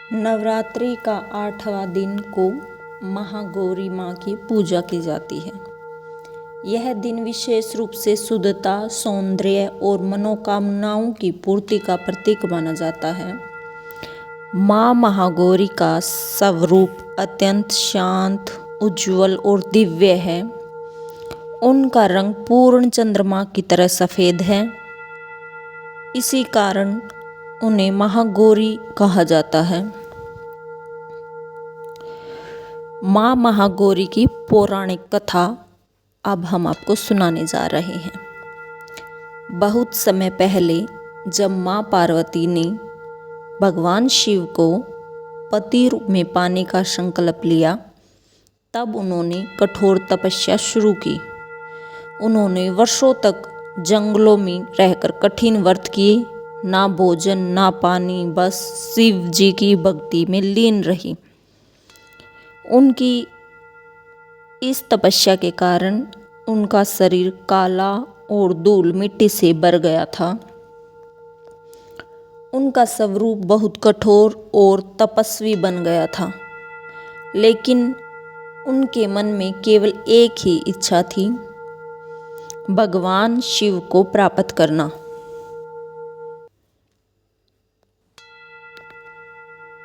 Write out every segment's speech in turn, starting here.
नवरात्रि का 8वां दिन को महागौरी माँ की पूजा की जाती है। यह दिन विशेष रूप से शुद्धता, सौंदर्य और मनोकामनाओं की पूर्ति का प्रतीक माना जाता है। माँ महागौरी का स्वरूप अत्यंत शांत, उज्जवल और दिव्य है। उनका रंग पूर्ण चंद्रमा की तरह सफ़ेद है। इसी कारण उन्हें महागौरी कहा जाता है। माँ महागौरी की पौराणिक कथा अब हम आपको सुनाने जा रहे हैं। बहुत समय पहले जब माँ पार्वती ने भगवान शिव को पति रूप में पाने का संकल्प लिया, तब उन्होंने कठोर तपस्या शुरू की। उन्होंने वर्षों तक जंगलों में रहकर कठिन व्रत किए, ना भोजन ना पानी, बस शिव जी की भक्ति में लीन रही। उनकी इस तपस्या के कारण उनका शरीर काला और धूल मिट्टी से भर गया था। उनका स्वरूप बहुत कठोर और तपस्वी बन गया था, लेकिन उनके मन में केवल एक ही इच्छा थी, भगवान शिव को प्राप्त करना।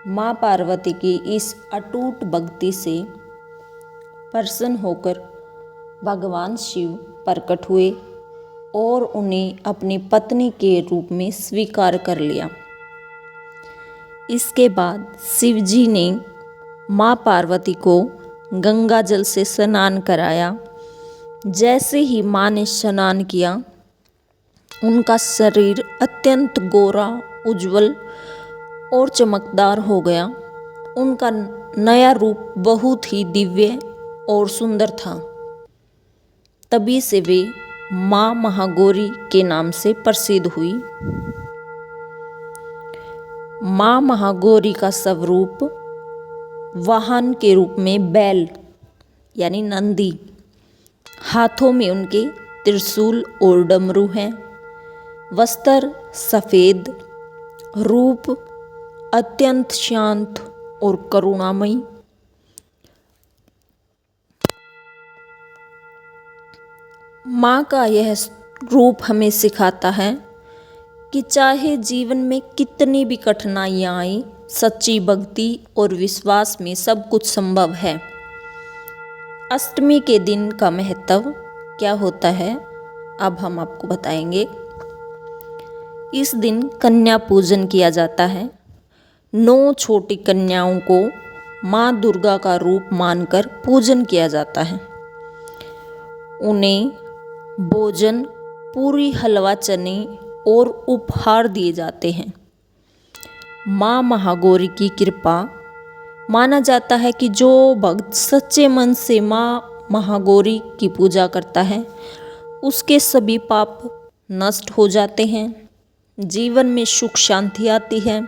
माँ पार्वती की इस अटूट भक्ति से प्रसन्न होकर भगवान शिव प्रकट हुए और उन्हें अपनी पत्नी के रूप में स्वीकार कर लिया। इसके बाद शिव जी ने माँ पार्वती को गंगा जल से स्नान कराया। जैसे ही माँ ने स्नान किया, उनका शरीर अत्यंत गोरा, उज्जवल और चमकदार हो गया। उनका नया रूप बहुत ही दिव्य और सुंदर था। तभी से वे माँ महागौरी के नाम से प्रसिद्ध हुई। माँ महागौरी का स्वरूप वाहन के रूप में बैल यानी नंदी, हाथों में उनके त्रिशूल और डमरू हैं। वस्त्र सफ़ेद, रूप अत्यंत शांत और करुणामयी। माँ का यह रूप हमें सिखाता है कि चाहे जीवन में कितनी भी कठिनाइयाँ आए, सच्ची भक्ति और विश्वास में सब कुछ संभव है। अष्टमी के दिन का महत्व क्या होता है, अब हम आपको बताएंगे। इस दिन कन्या पूजन किया जाता है। 9 छोटी कन्याओं को माँ दुर्गा का रूप मानकर पूजन किया जाता है। उन्हें भोजन, पूरी, हलवा, चने और उपहार दिए जाते हैं। माँ महागौरी की कृपा माना जाता है कि जो भक्त सच्चे मन से माँ महागौरी की पूजा करता है, उसके सभी पाप नष्ट हो जाते हैं, जीवन में सुख शांति आती है,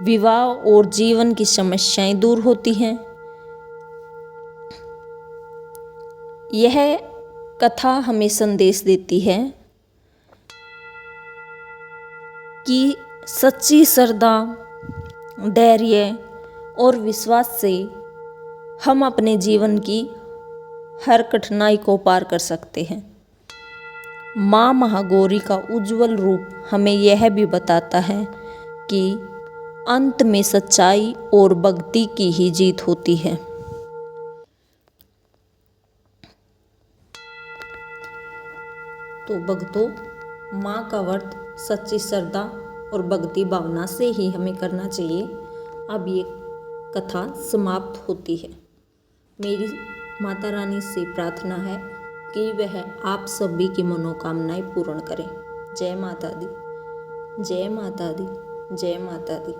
विवाह और जीवन की समस्याएं दूर होती हैं। यह कथा हमें संदेश देती है कि सच्ची श्रद्धा, धैर्य और विश्वास से हम अपने जीवन की हर कठिनाई को पार कर सकते हैं। माँ महागौरी का उज्जवल रूप हमें यह भी बताता है कि अंत में सच्चाई और भक्ति की ही जीत होती है। तो भक्तों, माँ का व्रत सच्ची श्रद्धा और भक्ति भावना से ही हमें करना चाहिए। अब ये कथा समाप्त होती है। मेरी माता रानी से प्रार्थना है कि वह आप सभी की मनोकामनाएं पूर्ण करें। जय माता दी, जय माता दी, जय माता दी।